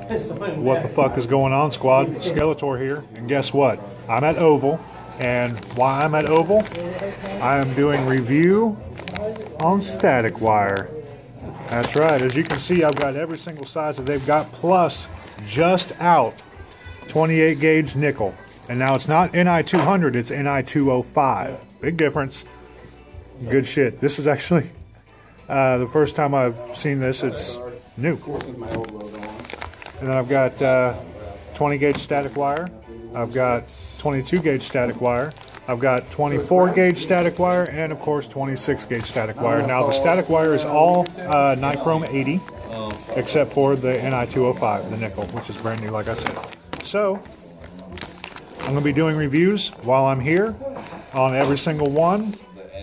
What the fuck is going on, squad? Skeletor here, and guess what? I'm at Oval, and why I'm at Oval? I am doing review on static wire. That's right. As you can see, I've got every single size that they've got, plus just out 28 gauge nickel. And now it's not Ni200, it's Ni205. Big difference. Good shit. This is actually the first time I've seen this. It's new. And then I've got 20 gauge static wire. I've got 22 gauge static wire. I've got 24 gauge static wire, and of course 26 gauge static wire. Now the static wire is all nichrome 80, except for the Ni205, the nickel, which is brand new, like I said. So I'm going to be doing reviews while I'm here on every single one,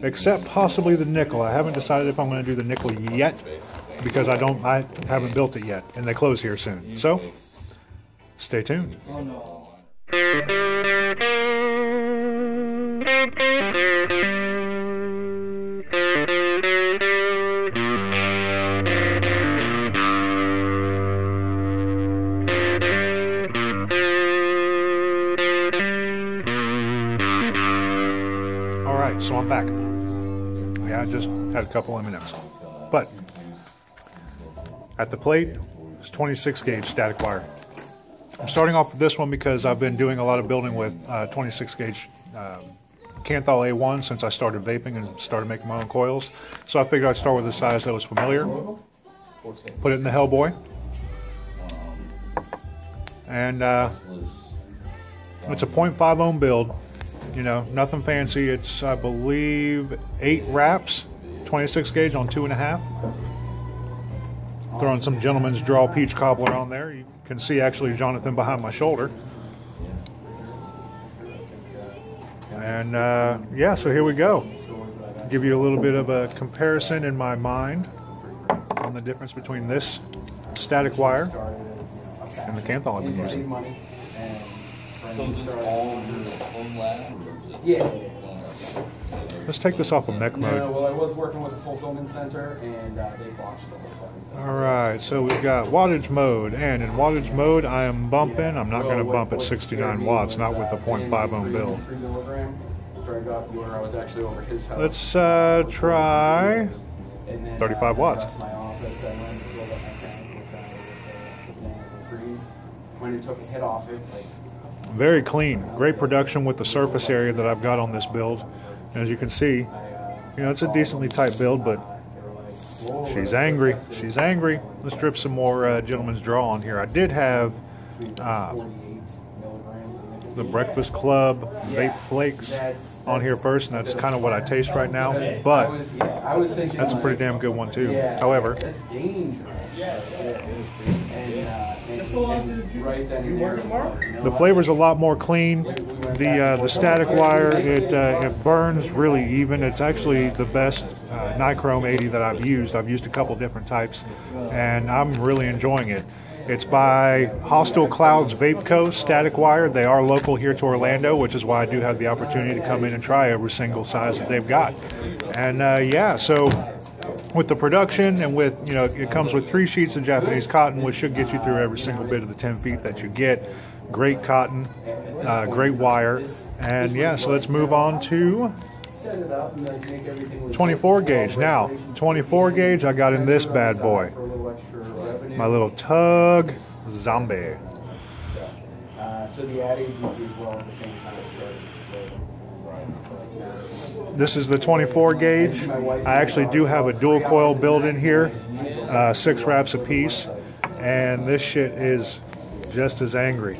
except possibly the nickel. I haven't decided if I'm going to do the nickel yet, because I haven't built it yet, and they close here soon. So stay tuned. Alright, so I'm back. Yeah, I just had a couple M&Ms. But at the plate, it's 26 gauge static wire. I'm starting off with this one because I've been doing a lot of building with 26 gauge Kanthal A1 since I started vaping and started making my own coils. So I figured I'd start with a size that was familiar. Put it in the Hellboy. And it's a 0.5 ohm build. You know, nothing fancy. It's, I believe, 8 wraps, 26 gauge on 2.5. Throwing some Gentleman's Draw peach cobbler on there. You can see actually Jonathan behind my shoulder. And yeah, so here we go. Give you a little bit of a comparison in my mind on the difference between this static wire and the Kanthal I've been using. So is this all your own lab? Yeah. Let's take this off of mech mode. No, well, I was working with a fulfillment center, and they botched the whole thing. Alright, so we've got wattage mode, and in wattage mode I am bumping. I'm not going to bump at 69 watts, not with the 0.5 ohm build. Let's try 35 watts. When it took a hit off it, very clean, great production with the surface area that I've got on this build. And as you can see, you know, it's a decently tight build, but she's angry. She's angry. Let's drip some more Gentleman's Draw on here. I did have the Breakfast Club Vape Flakes on here first, and that's kind of what I taste right now. But that's a pretty damn good one too. However, the flavor's a lot more clean. The static wire, it burns really even. It's actually the best nichrome 80 that I've used. I've used a couple different types, and I'm really enjoying it. It's by Hostile Klouds Vape Co. static wire. They are local here to Orlando, which is why I do have the opportunity to come in and try every single size that they've got. And yeah, so with the production and with, you know, it comes with 3 sheets of Japanese cotton, which should get you through every single bit of the 10 feet that you get. Great cotton, great wire. And yeah, so let's move on to 24 gauge. Now, 24 gauge, I got in this bad boy. My little Tug Zombie. So the ad agency as well at the same time started. This is the 24 gauge. I actually do have a dual coil build in here, 6 wraps a piece, and this shit is just as angry.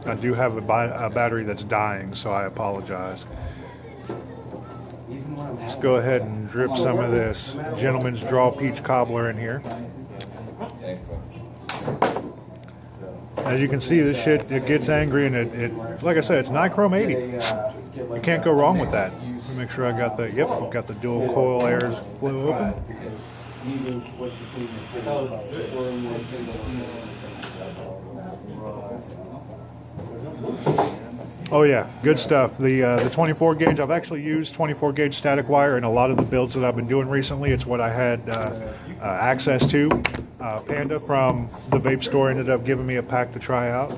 I do have a battery that's dying, so I apologize. Let's go ahead and drip some of this Gentleman's Draw peach cobbler in here. As you can see, this shit, it gets angry, and it like I said, it's nichrome 80. You can't go wrong with that. Let me make sure I got the, yep, I've got the dual coil airs flow open. Oh yeah, good stuff. The 24 gauge, I've actually used 24 gauge static wire in a lot of the builds that I've been doing recently. It's what I had access to. Panda from the Vape Store ended up giving me a pack to try out.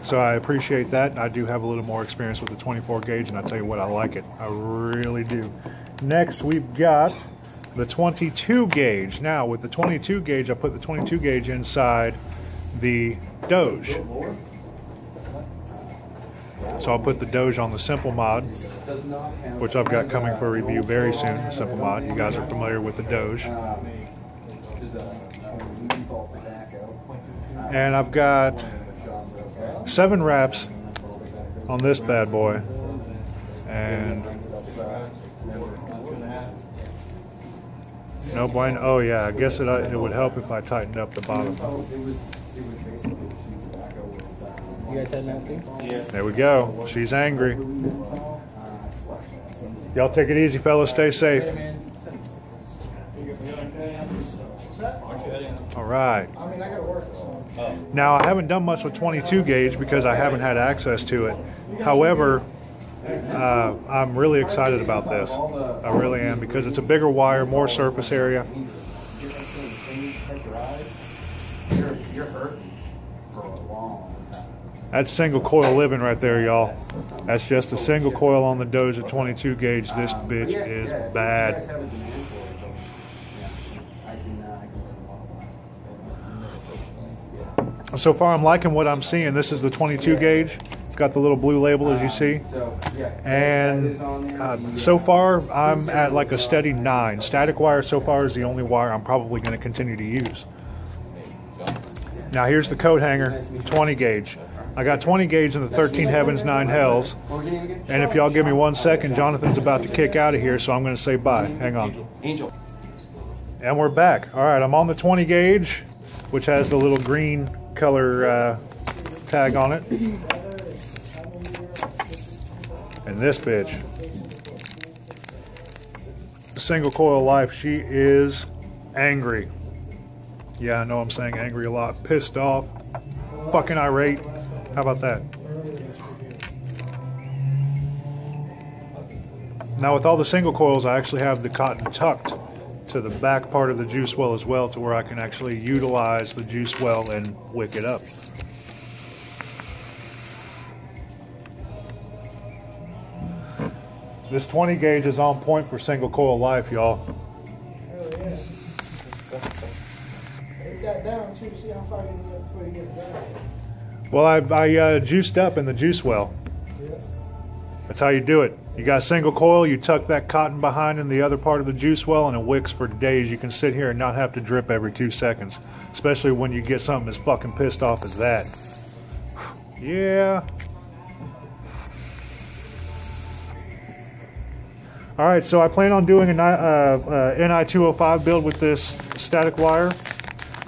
So I appreciate that. I do have a little more experience with the 24 gauge, and I tell you what, I like it. I really do. Next, we've got the 22 gauge. Now, with the 22 gauge, I put the 22 gauge inside the Doge. So I'll put the Doge on the Simple Mod, which I've got coming for review very soon. The Simple Mod. You guys are familiar with the Doge. And I've got 7 wraps on this bad boy. And no bueno. Oh yeah, I guess it would help if I tightened up the bottom. You guys had nothing? Yeah. There we go. She's angry. Y'all take it easy, fellas. Stay safe. All right. Now, I haven't done much with 22 gauge because I haven't had access to it. However, I'm really excited about this. I really am, because it's a bigger wire, more surface area. You're hurting for a long time. That's single coil living right there, y'all. That's just a single coil on the Doge at 22 gauge. This bitch is bad. So far, I'm liking what I'm seeing. This is the 22 gauge. It's got the little blue label, as you see. And so far, I'm at like a steady 9. Static wire so far is the only wire I'm probably going to continue to use. Now here's the coat hanger, 20 gauge. I got 20 gauge in the 13 heavens, 9 hells. And if y'all give me 1 second, Jonathan's about to kick out of here, so I'm going to say bye. Hang on. And we're back. All right, I'm on the 20 gauge, which has the little green color tag on it. And this bitch, single coil life, she is angry. Yeah, I know I'm saying angry a lot. Pissed off, fucking irate. How about that? Now with all the single coils, I actually have the cotton tucked to the back part of the juice well as well, to where I can actually utilize the juice well and wick it up. This 20 gauge is on point for single coil life, y'all. That down too. See how far you can get before you get it down. Well, I juiced up in the juice well. Yeah. That's how you do it. You got a single coil, you tuck that cotton behind in the other part of the juice well, and it wicks for days. You can sit here and not have to drip every 2 seconds, especially when you get something as fucking pissed off as that. Yeah. All right, so I plan on doing a NI205 build with this static wire.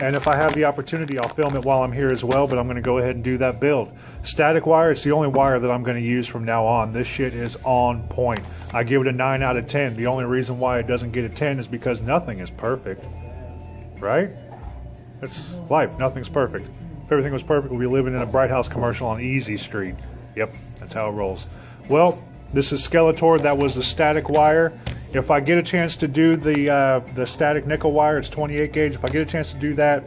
And if I have the opportunity, I'll film it while I'm here as well, but I'm going to go ahead and do that build. Static wire, it's the only wire that I'm going to use from now on. This shit is on point. I give it a 9 out of 10. The only reason why it doesn't get a 10 is because nothing is perfect. Right? It's life. Nothing's perfect. If everything was perfect, we'd be living in a Bright House commercial on Easy Street. Yep, that's how it rolls. Well, this is Skeletor. That was the static wire. If I get a chance to do the static nickel wire, it's 28 gauge. If I get a chance to do that,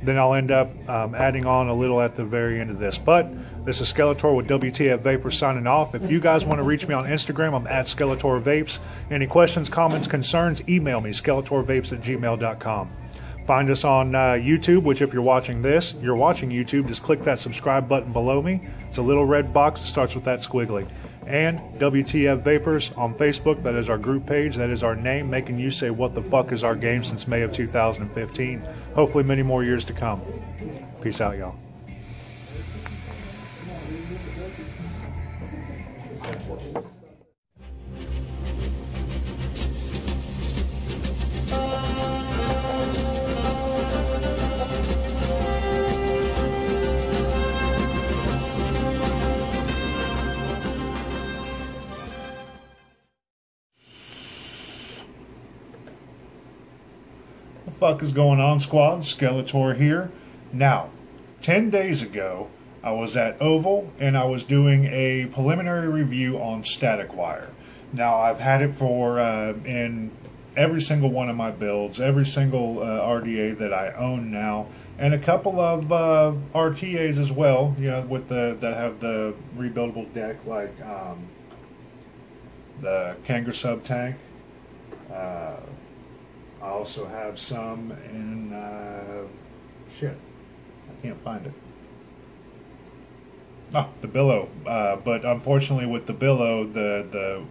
then I'll end up adding on a little at the very end of this. But this is Skeletor with WTF Vapors signing off. If you guys want to reach me on Instagram, I'm at Skeletor Vapes. Any questions, comments, concerns, email me, skeletorvapes@gmail.com. Find us on YouTube, which if you're watching this, you're watching YouTube, just click that subscribe button below me. It's a little red box that starts with that squiggly. And WTF Vapors on Facebook, that is our group page, that is our name, making you say what the fuck is our game since May of 2015. Hopefully many more years to come. Peace out, y'all. What the fuck is going on, squad? Skeletor here. Now, 10 days ago, I was at Oval and I was doing a preliminary review on static wire. Now I've had it for in every single one of my builds, every single RDA that I own now, and a couple of RTAs as well. You know, with that have the rebuildable deck, like the Kangaroo sub tank. I also have some in shit. I can't find it. Oh, the billow. But unfortunately, with the billow, the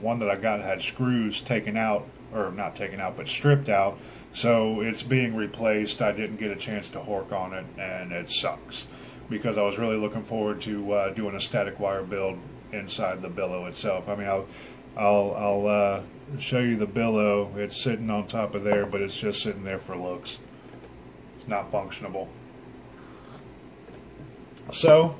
one that I got had screws taken out, or not taken out, but stripped out. So it's being replaced. I didn't get a chance to hork on it, and it sucks because I was really looking forward to doing a static wire build inside the billow itself. I mean, I'll show you the billow. It's sitting on top of there, but it's just sitting there for looks. It's not functionable. So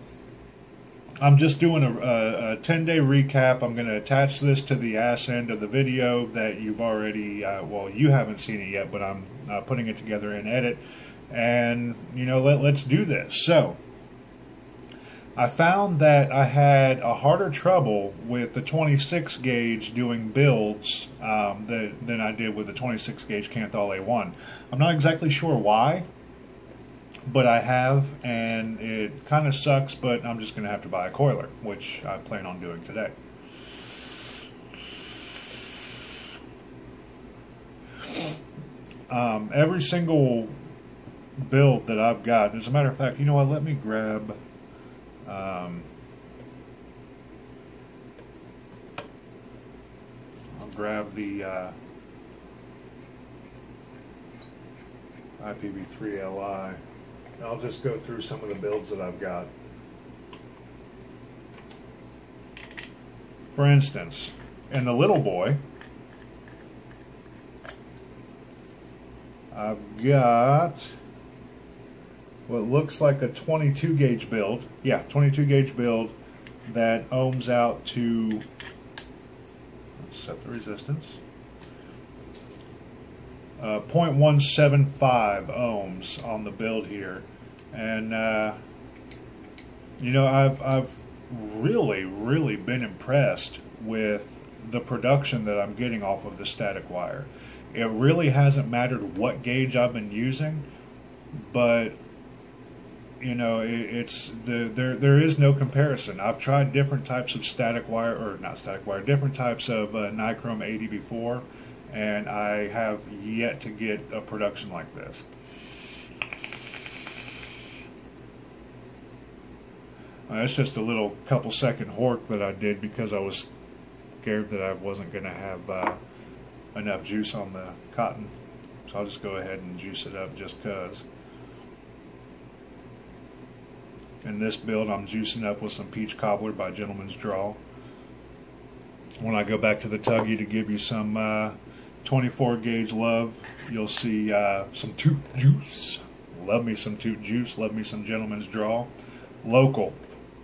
I'm just doing a 10-day recap. I'm going to attach this to the ass end of the video that you've already, well, you haven't seen it yet, but I'm putting it together in edit. And, you know, let's do this. So I found that I had a harder trouble with the 26 gauge doing builds than I did with the 26 gauge Kanthal A1. I'm not exactly sure why, but I have, and it kind of sucks, but I'm just going to have to buy a coiler, which I plan on doing today. Every single build that I've got, as a matter of fact, you know what, let me grab I'll grab the IPv3 Li. I'll just go through some of the builds that I've got. For instance, in the little boy, I've got what looks like a 22 gauge build. Yeah, 22 gauge build that ohms out to, let's set the resistance, 0.175 ohms on the build here. And you know, I've really been impressed with the production that I'm getting off of the static wire. It really hasn't mattered what gauge I've been using, but you know, there is no comparison. I've tried different types of static wire, or not static wire, different types of nichrome 80 before, and I have yet to get a production like this. It's just a little couple second hork that I did because I was scared that I wasn't going to have enough juice on the cotton. So I'll just go ahead and juice it up just because. In this build, I'm juicing up with some peach cobbler by Gentleman's Draw. When I go back to the Tuggy to give you some 24 gauge love, you'll see some toot juice. Love me some toot juice. Love me some Gentleman's Draw. Local.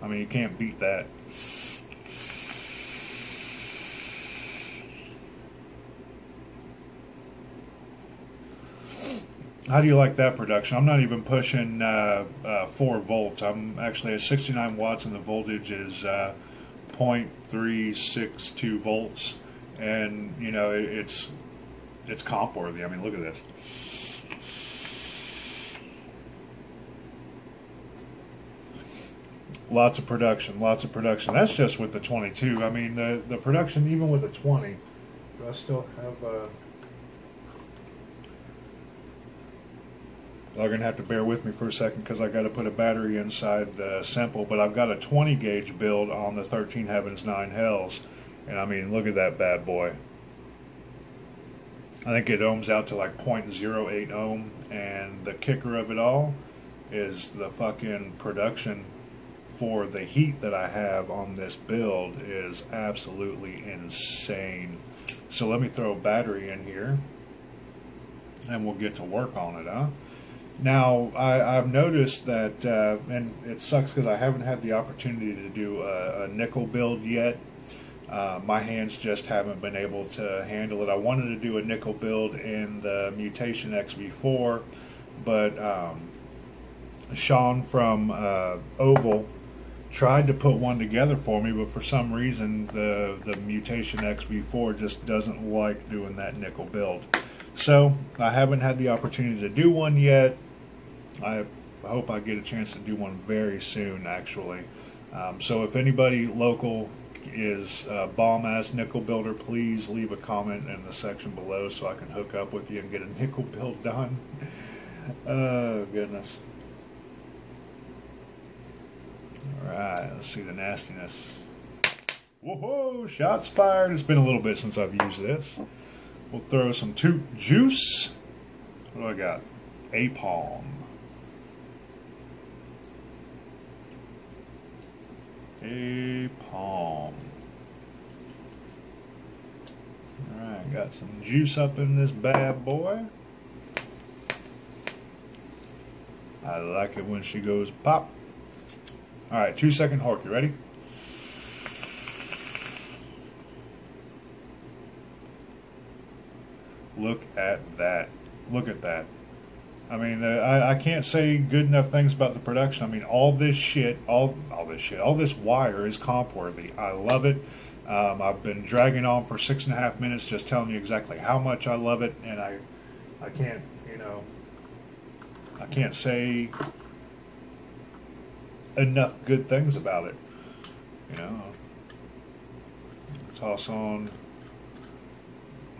I mean, you can't beat that. How do you like that production? I'm not even pushing 4 volts. I'm actually at 69 watts and the voltage is 0.362 volts. And, you know, it's comp worthy. I mean, look at this. Lots of production, lots of production. That's just with the 22. I mean, the production, even with the 20. Do I still have... You're going to have to bear with me for a second because I got to put a battery inside the Simple, but I've got a 20 gauge build on the 13 Heavens 9 Hells, and I mean, look at that bad boy. I think it ohms out to like 0.08 ohm, and the kicker of it all is the fucking production for the heat that I have on this build is absolutely insane. So let me throw a battery in here, and we'll get to work on it, huh? Now, I've noticed that, and it sucks because I haven't had the opportunity to do a nickel build yet. My hands just haven't been able to handle it. I wanted to do a nickel build in the Mutation XV4, but Sean from Oval tried to put one together for me, but for some reason the Mutation XV4 just doesn't like doing that nickel build. So I haven't had the opportunity to do one yet. I hope I get a chance to do one very soon, actually. So if anybody local is a bomb-ass nickel builder, please leave a comment in the section below so I can hook up with you and get a nickel build done. Oh, goodness. Alright, let's see the nastiness. Whoa, shots fired. It's been a little bit since I've used this. We'll throw some toot juice. What do I got? A-palm. A-palm. Alright, got some juice up in this bad boy. I like it when she goes pop. Alright, 2-second hork. You ready? Look at that. Look at that. I mean, I can't say good enough things about the production. I mean, all this wire is comp worthy. I love it. I've been dragging on for 6.5 minutes just telling you exactly how much I love it, and I can't, you know, I can't say enough good things about it. You know, toss on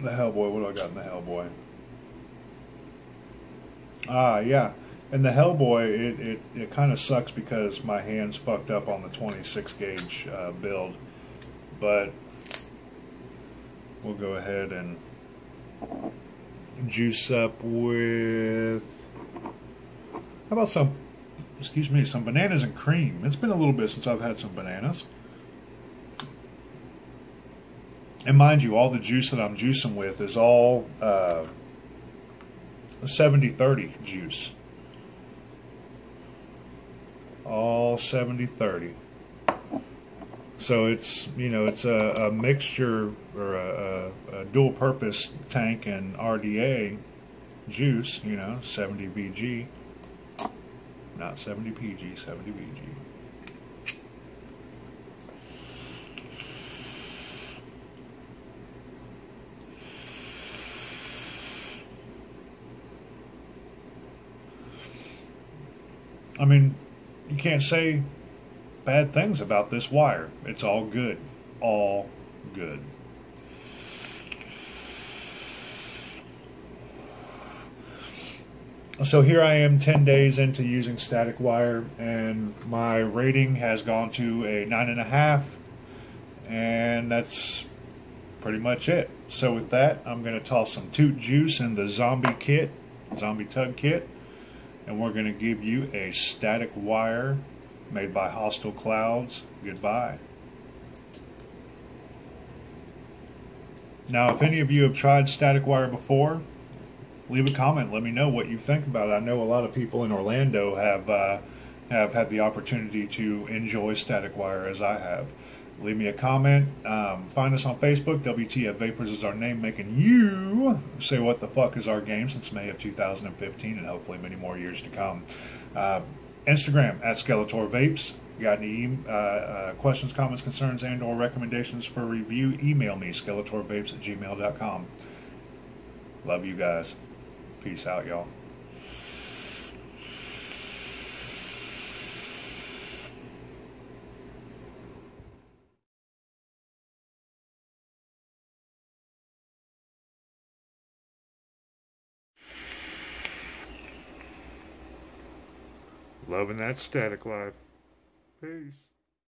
the Hellboy. What do I got in the Hellboy? Yeah. And the Hellboy, it kind of sucks because my hand's fucked up on the 26 gauge build. But we'll go ahead and juice up with, how about some bananas and cream. It's been a little bit since I've had some bananas. And mind you, all the juice that I'm juicing with is all 70-30 juice. All 70-30. So it's, you know, it's a mixture or a dual purpose tank and RDA juice, you know, 70 VG. Not 70 PG, 70 VG. I mean, you can't say bad things about this wire. It's all good. All good. So here I am 10 days into using static wire, and my rating has gone to a 9.5, and that's pretty much it. So with that, I'm going to toss some toot juice in the zombie tug kit, and we're going to give you a static wire made by Hostile Clouds. Goodbye. Now, if any of you have tried static wire before, leave a comment. Let me know what you think about it. I know a lot of people in Orlando have had the opportunity to enjoy static wire as I have. Leave me a comment. Find us on Facebook. WTF Vapors is our name, making you say what the fuck is our game since May of 2015 and hopefully many more years to come. Instagram at Skeletor Vapes. Got any questions, comments, concerns, and or recommendations for review? Email me, skeletorvapes@gmail.com. Love you guys. Peace out, y'all. Loving that static life. Peace.